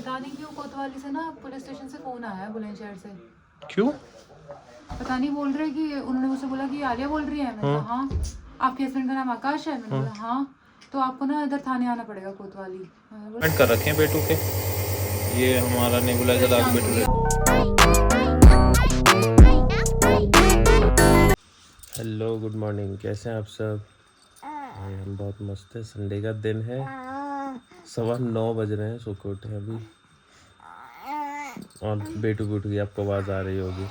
पता नहीं क्यों कोतवाली से ना पुलिस स्टेशन से फोन आया है बुलंदशहर से। क्यों? पता नहीं, बोल रहे कि उन्होंने मुझसे बोला कि आलिया बोल रही है। मैंने कहा हाँ। आपके हस्बैंड का नाम आकाश है? मैंने बोला हाँ। तो आपको ना इधर थाने आना पड़ेगा कोतवाली। कर रखे हैं बेटू के, ये हमारा नेबुलाइजर आगे बेटू। हेलो गुड मॉर्निंग, कैसे हैं आप सब? हम बहुत मस्त है। संडे का दिन है, 9:15 बज रहे हैं, सो के उठे हैं अभी। और बेटू की आपको आवाज़ आ रही होगी।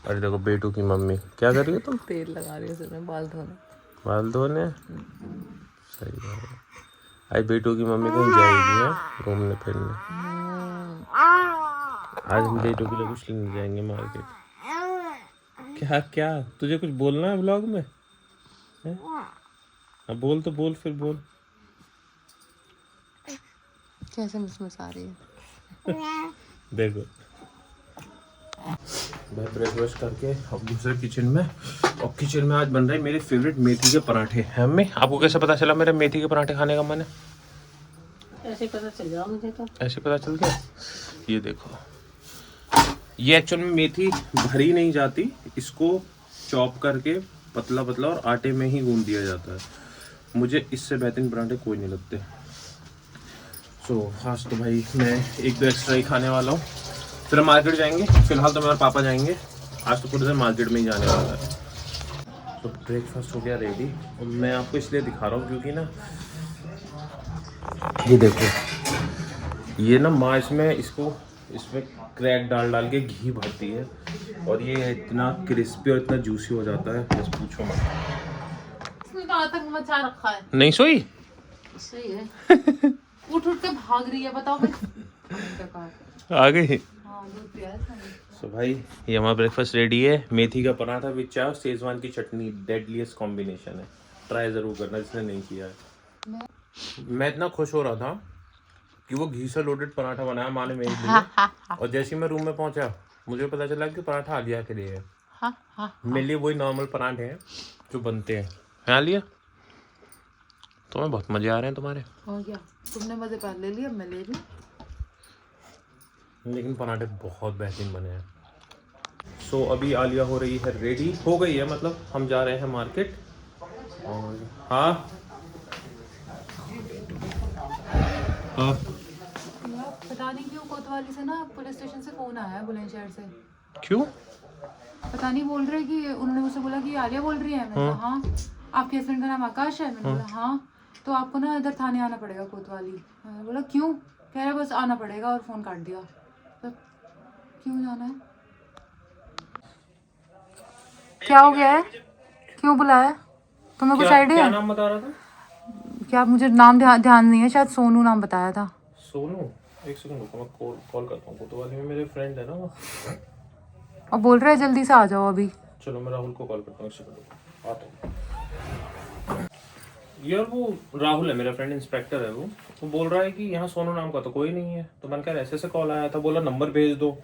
अरे देखो बेटू की मम्मी क्या कर रही हो तुम? तेल लगा रही है बाल धोने। बाल धोने? सही है। आज बेटू की मम्मी कहीं जाएगी है घूमने फिरने। आज हम बेटू के लिए कुछ लेने जाएंगे मार्केट। क्या क्या तुझे कुछ बोलना है व्लॉग में? अब बोल तो बोल, फिर बोल। कैसे मुझमें आ रही है देखो मैं ब्रेकफास्ट करके अब दूसरे किचन में, और किचन में आज बन रहे हैं मेरे फेवरेट मेथी के पराठे हैं। मम्मी आपको कैसे पता चला मेरे मेथी के पराठे खाने का मन है? ऐसे पता चल गया मुझे तो। ऐसे पता चल गया। ये देखो, ये एक्चुअल में मेथी भरी नहीं जाती, इसको चॉप करके पतला पतला और आटे में ही गूंद दिया जाता है। मुझे इससे बेहतरीन पराठे कोई नहीं लगते। आज तो भाई मैं एक दो एक्स्ट्रा ही खाने वाला हूँ, फिर हम मार्केट जाएंगे। फिलहाल तो मेरे पापा जाएंगे, आज तो पूरे दिन मार्केट में ही जाने वाला है। तो ब्रेकफास्ट हो गया रेडी, और मैं आपको इसलिए दिखा रहा हूँ क्योंकि ना ये देखो, ये ना माँ इसमें क्रैक डाल के घी भरती है, और ये इतना क्रिस्पी और इतना जूसी हो जाता है, बस पूछो मत। इसमें कहाँ तक मचा रखा है? नहीं सोई? सही है। उठ के भाग रही है, बताओ आ गई। हाँ, दूध पिया है। सो भाई ये हमारा ब्रेकफास्ट रेडी है। मेथी का पराठा विद चाय और शेजवान की चटनी, डेडलीस्ट कॉम्बिनेशन है। ट्राई ज़रूर करना जिसने नहीं किया है। मैं इतना खुश हो रहा था कि वो घी से लोडेड पराठा बनाया माँ ने मेरे लिए, और जैसे ही मैं रूम में पहुंचा मुझे पता चला कि पराठा आलिया के लिए है। मेरे लिए वही नॉर्मल पराठे हैं जो बनते हैं। आलिया तुम्हें बहुत मजे आ रहे हैं तुम्हारे। और क्या, तुमने मजे पहले ले लिए, अब मैं ले रही। लेकिन पराठे बहुत बेहतरीन बने हैं। सो अभी आलिया हो रही है रेडी, हो गई है मतलब, हम जा रहे हैं मार्केट। और हाँ पता नहीं क्यों कोतवाली से ना पुलिस स्टेशन से फोन आया है बुलंदशहर से। क्यों? पता नहीं, बोल रहे कि उन्होंने मुझसे बोला कि आलिया बोल रही है। मैंने कहा हाँ। आपके हस्बैंड का नाम आकाश है? मैंने बोला हाँ। तो आपको ना इधर थाने आना पड़ेगा कोतवाली। मैंने बोला क्यों? कह रहे बस आना पड़ेगा, और फोन काट दिया। तो क्यों जाना है? क्या हो गया है? क्यों बुलाया? तुम्हें कुछ आइडिया क्या है? नाम बता रहा था? क्या, मुझे नाम ध्यान नहीं है, शायद सोनू नाम बताया था। सोनू? एक सेकंड रुको, मैं कॉल करता हूँ। कोतवाली में मेरे फ्रेंड है ना वो, और बोल रहे हैं जल्दी से आ जाओ अभी। चलो मैं राहुल को कॉल करता हूँ, एक सेकंड रुको, आता हूँ। यार वो राहुल है मेरा फ्रेंड, इंस्पेक्टर है वो बोल रहा है कि यहाँ सोनू नाम का तो कोई नहीं है। तो मैंने कहा ऐसे कॉल आया था, बोला नंबर भेज दो।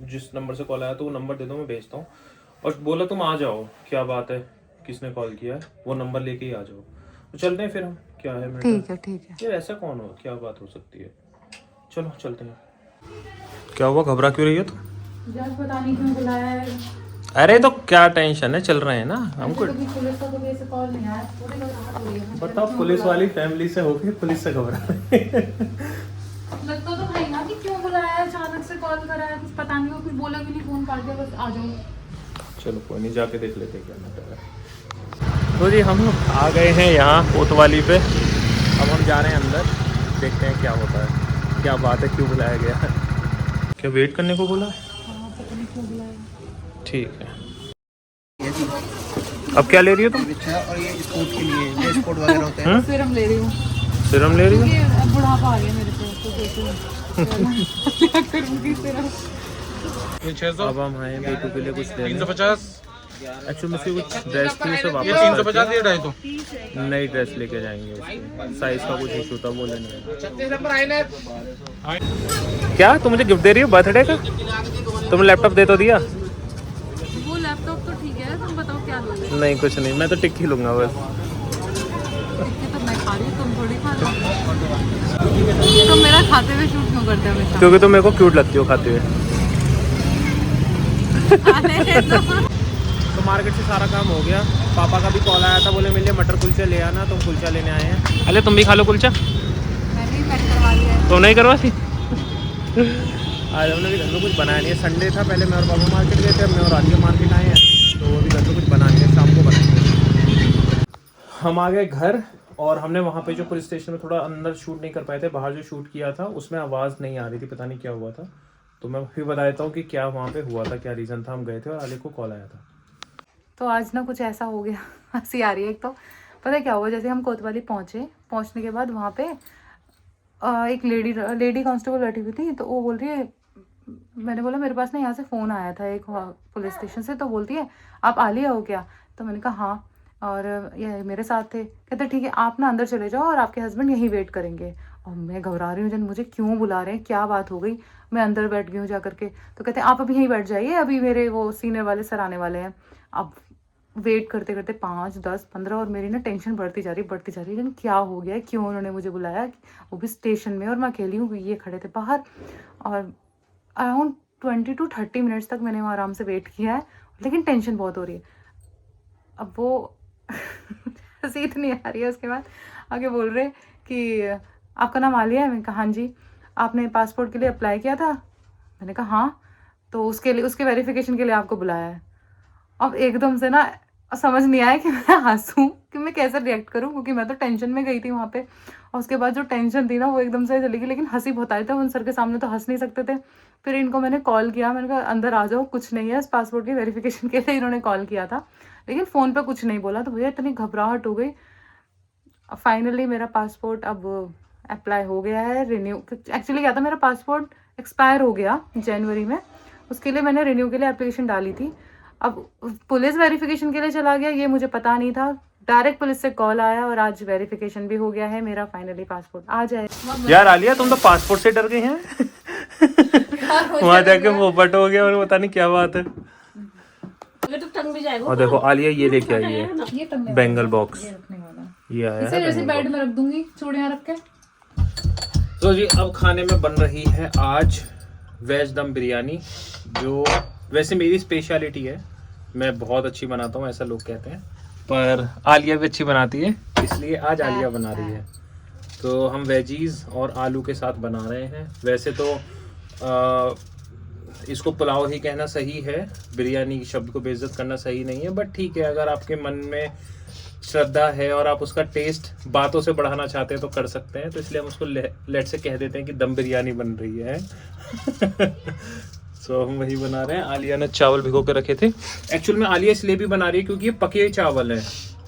जिस नंबर से कॉल आया तो वो नंबर दे दो, मैं भेजता हूँ। और बोला तुम आ जाओ, क्या बात है, किसने कॉल किया है, वो नंबर लेके ही आ जाओ। तो चलते हैं फिर हम, क्या है। ठीक है ठीक है। यार ऐसा कौन हो, क्या बात हो सकती है। चलो चलते हैं। क्या हुआ, घबरा क्यों रही हो तुम? पता नहीं क्यों बुलाया है। अरे तो क्या टेंशन है, चल रहे हैं ना हमको। पुलिस का कोई ऐसे कॉल नहीं आया, पूरी घबराहट हो रही है। बताओ, पुलिस वाली फैमिली से होके पुलिस से घबरा लगता तो भाई ना कि क्यों बुलाया है, अचानक से कॉल करा है, कुछ पता नहीं हो, कुछ बोला भी नहीं, फोन काट दिया, बस आ जाओ। चलो कोई नहीं, जाके देख लेते क्या मैटर है। तो जी हम आ गए हैं यहाँ कोतवाली पे, अब हम जा रहे हैं अंदर, देखते हैं क्या होता है, क्या बात है, क्यों बुलाया गया है। क्या वेट करने को बोला? पता नहीं क्यों बुलाया। ठीक है। अब क्या ले रही हो तुम? और ये स्पोर्ट के लिए स्पोर्ट वगैरह होते हैं। सीरम ले रही हूँ। सीरम ले रही हो? अब बुढ़ापा आ गया मेरे पे, तो क्या करूँगी सीरम। अब हम आए बेटू के लिए कुछ लेने। 350 एक्चुअली मुझे कुछ ड्रेस थी, सब वापस 350 ये 250 नई ड्रेस लेके जाएंगे उसकी, साइज का कुछ इशू था, वो लेने। क्या तुम मुझे गिफ्ट दे रही हो बर्थडे का? तुमने लैपटॉप दे तो दिया? वो लैपटॉप तो ठीक है, तुम बताओ क्या लोगे? नहीं कुछ नहीं, मैं तो टिक्की लूंगा बस। तो मैं खा रही हूँ, तुम थोड़ी खा रहे हो। तो मेरा खाते हुए शूट क्यों करते हो हमेशा? क्योंकि तुम मेरे को क्यूट लगती हो खाते हुए। तो मार्केट से सारा काम हो गया। पापा का भी कॉल आया था, बोले मिलिए मटर कुलचा ले आना, तो कुलचा लेने आए हैं। अरे तुम भी खा लो कुलचा। मैंने भी पैक करवा लिया है। तो नहीं करवा थी। आज हमने भी घर में कुछ बनाया नहीं है, संडे था। पहले मैं और बाबू मार्केट गए थे, मैं और आलिया मार्केट आए हैं, तो वो भी घर में कुछ बना नहीं है, शाम को बनाएंगे। हम आ गए घर, और हमने वहाँ पे जो पुलिस स्टेशन में थोड़ा अंदर शूट नहीं कर पाए थे, बाहर जो शूट किया था उसमें आवाज़ नहीं आ रही थी, पता नहीं क्या हुआ था। तो मैं फिर बता देता हूँ कि क्या वहाँ पे हुआ था, क्या रीज़न था। हम गए थे और आलिया को कॉल आया था। तो आज ना कुछ ऐसा हो गया, हंसी आ रही है। एक तो पता है क्या हुआ, जैसे हम कोतवाली पहुँचने के बाद वहाँ पे एक लेडी कांस्टेबल बैठी हुई थी। तो वो बोल रही है, मैंने बोला मेरे पास ना यहाँ से फ़ोन आया था एक पुलिस स्टेशन से। तो बोलती है आप आलिया हो क्या? तो मैंने कहा हाँ, और ये मेरे साथ थे। कहते ठीक है आप ना अंदर चले जाओ और आपके हस्बैंड यहीं वेट करेंगे। और मैं घबरा रही हूँ, जन मुझे क्यों बुला रहे हैं, क्या बात हो गई। मैं अंदर बैठ गई हूँ जा करके। तो कहते आप अभी यहीं बैठ जाइए, अभी मेरे वो सीनियर वाले सर आने वाले हैं। अब वेट करते करते 5, 10, 15 और मेरी ना टेंशन बढ़ती जा रही। जन क्या हो गया, क्यों उन्होंने मुझे बुलाया, वो भी स्टेशन में, और मैं अकेली हूँ। ये खड़े थे बाहर, और अराउंड 20 to 30 मिनट्स तक मैंने वहाँ आराम से वेट किया है, लेकिन टेंशन बहुत हो रही है। अब वो हंसी इतनी आ रही है। उसके बाद आगे बोल रहे कि आपका नाम आलिया है? मैंने कहा हाँ जी। आपने पासपोर्ट के लिए अप्लाई किया था? मैंने कहा हाँ। तो उसके वेरिफिकेशन के लिए आपको बुलाया है। अब एकदम से ना समझ नहीं आया कि मैं हंसूं कि मैं कैसे रिएक्ट करूं, क्योंकि मैं तो टेंशन में गई थी वहाँ पे। और उसके बाद जो टेंशन थी ना वो एकदम से चली गई। लेकिन हंसी बहुत आई थी, उन सर के सामने तो हंस नहीं सकते थे। फिर इनको मैंने कॉल किया, मैंने कहा अंदर आ जाओ, कुछ नहीं है। इस पासपोर्ट की वेरिफिकेशन के लिए इन्होंने कॉल किया था, लेकिन फ़ोन पे कुछ नहीं बोला। तो भैया इतनी घबराहट हो गई। फाइनली मेरा पासपोर्ट अब अप्लाई हो गया है, रिन्यू। एक्चुअली क्या था, मेरा पासपोर्ट एक्सपायर हो गया जनवरी में, उसके लिए मैंने रिन्यू के लिए एप्लीकेशन डाली थी। अब पुलिस वेरिफिकेशन के लिए चला गया, ये मुझे पता नहीं था। डायरेक्ट पुलिस से कॉल आया और आज वेरिफिकेशन भी हो गया है मेरा। फाइनली पासपोर्ट आ जाए। यार आलिया तुम तो पासपोर्ट से डर गई हैं। वहाँ जाके पोपट हो गया और पता नहीं क्या बात है। और देखो आलिया ये लेके आई है बेंगल बॉक्स, ये आया है। जैसे बेड में रख दूंगी, चूड़ियां रख के। तो जी अब खाने में बन रही है आज वेज दम बिरयानी, जो वैसे मेरी स्पेशलिटी है। मैं बहुत अच्छी बनाता हूँ ऐसा लोग कहते हैं, पर आलिया भी अच्छी बनाती है, इसलिए आज आलिया बना रही है। तो हम वेजीज और आलू के साथ बना रहे हैं। वैसे तो इसको पुलाव ही कहना सही है, बिरयानी शब्द को बेइज्जत करना सही नहीं है। बट ठीक है, अगर आपके मन में श्रद्धा है और आप उसका टेस्ट बातों से बढ़ाना चाहते हैं तो कर सकते हैं। तो इसलिए हम उसको लेट से कह देते हैं कि दम बिरयानी बन रही है। सो हम वही बना रहे हैं। आलिया ने चावल भिगो के रखे थे। एक्चुअल में आलिया इसलिए भी बना रही है क्योंकि ये पके चावल है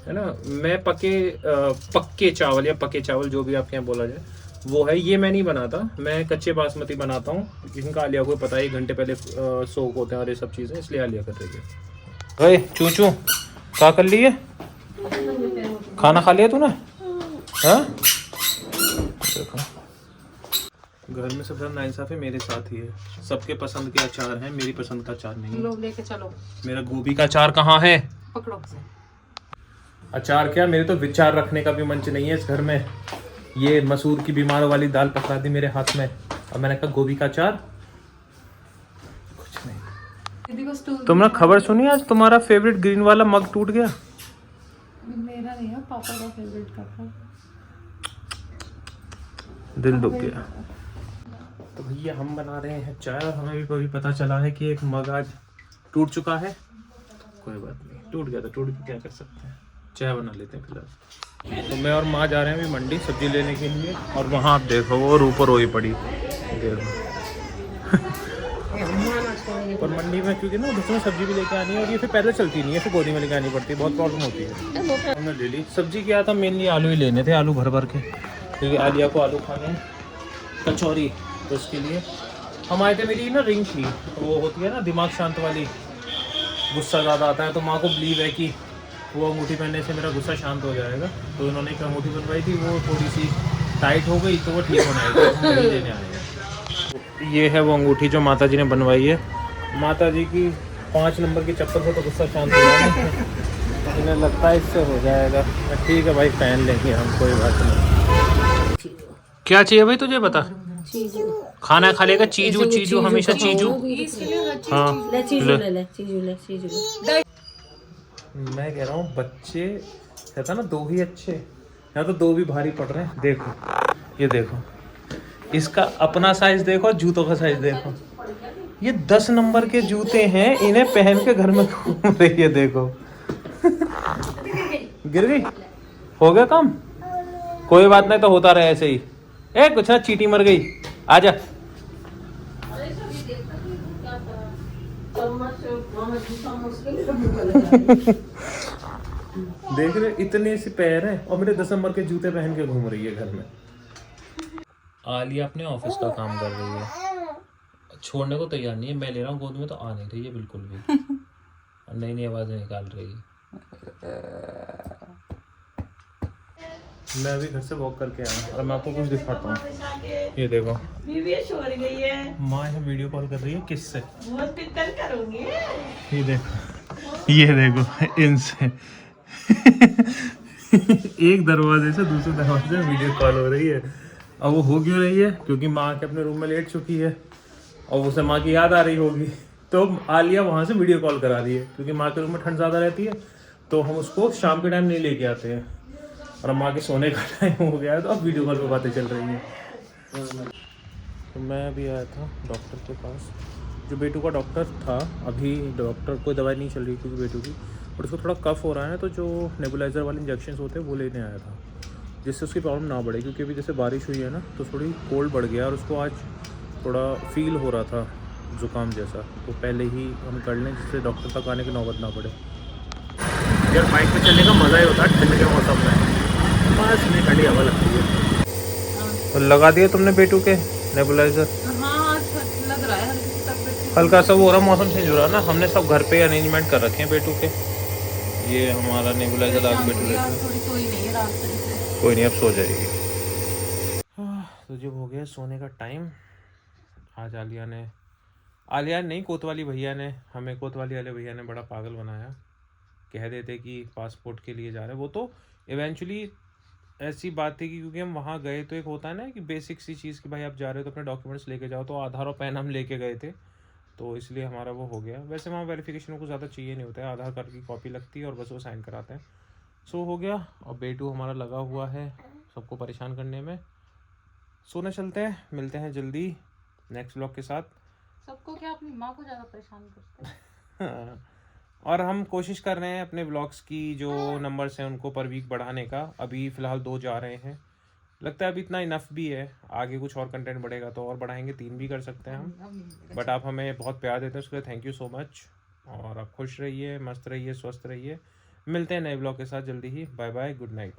ना। मैं पक्के चावल या पके चावल जो भी आपके यहाँ बोला जाए वो है, ये मैं नहीं बनाता। मैं कच्चे बासमती बनाता हूँ, जिनका आलिया को पता है 1 घंटे पहले सोक होते हैं और ये सब चीज़ें, इसलिए आलिया कर रही है। अरे चूचू क्या कर ली है? खाना खा लिया तूने? हाँ देखो, घर में सबसे नाइंसाफी मेरे साथ ही है। सबके पसंद के अचार हैं, मेरी पसंद का अचार नहीं है। लोग लेके चलो। मेरा गोभी का अचार कहाँ है? पकड़ो। अचार क्या, मेरे तो विचार रखने का भी मंच नहीं है इस घर में। ये मसूर की बीमारों वाली दाल पकड़ा दी मेरे हाथ में, और मैंने कहा गोभी का अचार कुछ नहीं। तुमने खबर सुनी आज तुम्हारा फेवरेट ग्रीन वाला मग टूट गया? मेरा नहीं है, पापा का फेवरेट का था। दिल दुख गया। तो भैया हम बना रहे हैं चाय, और हमें भी कभी पता चला है कि एक मग आज टूट चुका है। कोई बात नहीं, टूट गया तो टूट गया, क्या कर सकते हैं। चाय बना लेते हैं फिलहाल। तो मैं और माँ जा रहे हैं अभी मंडी सब्जी लेने के लिए, और वहाँ आप देखो वो रूप रोई पड़ी देखो। और मंडी में क्योंकि ना दूसरों सब्जी भी लेके आनी है, और ये फिर पैदल चलती नहीं है, फिर गोदी में लेके आनी पड़ती है, बहुत प्रॉब्लम होती है। हमने ले ली सब्जी। क्या था, मेनली आलू ही लेने थे, आलू भर भर के, क्योंकि आलिया को आलू खाने हैं, कचौरी, तो उसके लिए हम आए थे। मेरी ना रिंग थी, वो होती है ना दिमाग शांत वाली, गुस्सा ज़्यादा आता है तो माँ को बिलीव है कि वो अंगूठी पहनने से मेरा गुस्सा शांत हो जाएगा। तो उन्होंने एक अंगूठी बनवाई थी, वो थोड़ी सी टाइट हो गई, तो वो ठीक होना है, तो वही लेने आए हैं। ये है वो अंगूठी जो माता जी ने बनवाई है। माता जी की 5 नंबर की चप्पल से तो गुस्सा शांत हो जाएगा, इन्हें लगता है इससे हो जाएगा। ठीक है भाई, पहन लेंगे हम, कोई बात नहीं। क्या चाहिए भाई तुझे बता? खाना खा लेगा चीजू चीजू हमेशा चीजू। हाँ ले चीजू ले ले चीजू ले चीजू ले। मैं कह रहा हूँ बच्चे कहता ना दो ही अच्छे, यहाँ तो दो भी भारी पड़ रहे हैं। देखो ये देखो, इसका अपना साइज देखो, जूतों का साइज देखो। ये 10 नंबर के जूते हैं, इन्हें पहन के घर में घूम रही है। देखो गिर गई, हो गया काम। कोई बात नहीं, तो होता रहे ऐसे ही। ए कुछ ना, चींटी मर गई, आजा। देख रहे इतने से पैर हैं और मेरे 10 नंबर के जूते पहन के घूम रही है घर में। आलिया अपने ऑफिस का काम कर रही है, छोड़ने को तैयार नहीं है। मैं ले रहा हूँ गोद में तो आ नहीं रही है बिल्कुल भी, नई नई आवाजें निकाल रही है। मैं अभी घर से वॉक करके आया और मैं आपको कुछ दिखाता हूँ। ये देखो माँ है वीडियो कॉल कर रही है, किससे? ये देखो इनसे एक दरवाजे से दूसरे दरवाजे में वीडियो कॉल हो रही है। अब वो हो क्यों रही है? क्योंकि माँ के अपने रूम में लेट चुकी है और उसे माँ की याद आ रही होगी, तो आलिया वहाँ से वीडियो कॉल करा रही है। क्योंकि माँ के रूम में ठंड ज़्यादा रहती है, तो हम उसको शाम के टाइम नहीं लेके आते हैं, और माँ के सोने का टाइम हो गया है, तो अब वीडियो कॉल पे बातें चल रही हैं। तो मैं अभी आया था डॉक्टर के पास, जो बेटू का डॉक्टर था। अभी डॉक्टर को दवाई नहीं चल रही क्योंकि बेटू की, और उसको थोड़ा कफ हो रहा है, तो जो नेबुलाइज़र वाले इंजेक्शन होते हैं वो लेने आया था, जिससे उसकी प्रॉब्लम ना बढ़े। क्योंकि अभी जैसे बारिश हुई है ना, तो थोड़ी कोल्ड बढ़ गया और उसको आज थोड़ा फील हो रहा था ज़ुकाम जैसा, तो पहले ही हम कर लें जिससे डॉक्टर तक आने की नौबत ना पड़े। यार बाइक पे चलने का मज़ा ही होता है ठंड के मौसम में, बस इतनी ठंडी हवा लगती है। तो लगा दिया तुमने बेटू के नेबुलाइज़र? हाँ लग रहा है हल्की सी तबीयत। हल्का सा वो हो रहा, मौसम चेंज हो रहा है ना, हमने सब घर पे अरेंजमेंट कर रखे हैं बेटू के। ये हमारा नेबुलाइज़र आज बेटू लेते हैं। थोड़ी सोई नहीं है रात से। कोई नहीं, अब सो जाएगी। तो जब हो गया सोने का टाइम, आज आलिया नहीं कोतवाली भैया ने हमें, कोतवाली वाले भैया ने बड़ा पागल बनाया। कह देते कि पासपोर्ट के लिए जा रहे हैं, वो तो इवेंचुअली ऐसी बात थी कि क्योंकि हम वहाँ गए तो एक होता है ना कि बेसिक सी चीज़ कि भाई आप जा रहे हो तो अपने डॉक्यूमेंट्स लेके जाओ, तो आधार और पैन हम लेके गए थे, तो इसलिए हमारा वो हो गया। वैसे वहाँ वेरिफिकेशन को ज़्यादा चाहिए नहीं होता है, आधार कार्ड की कॉपी लगती है और बस वो साइन कराते हैं। सो हो गया। और बेटू हमारा लगा हुआ है सबको परेशान करने में। सोने चलते हैं, मिलते हैं जल्दी नेक्स्ट ब्लॉग के साथ। सबको क्या, अपनी माँ को ज़्यादा परेशान करते हैं। और हम कोशिश कर रहे हैं अपने ब्लॉग्स की जो नंबर्स हैं उनको पर वीक बढ़ाने का। अभी फ़िलहाल 2 जा रहे हैं, लगता है अभी इतना इनफ भी है। आगे कुछ और कंटेंट बढ़ेगा तो और बढ़ाएंगे, 3 भी कर सकते हैं हम। बट आप हमें बहुत प्यार देते हैं, उसके लिए थैंक यू सो मच। और आप खुश रहिए, मस्त रहिए, स्वस्थ रहिए। मिलते हैं नए ब्लॉग के साथ जल्दी ही। Bye bye, good night.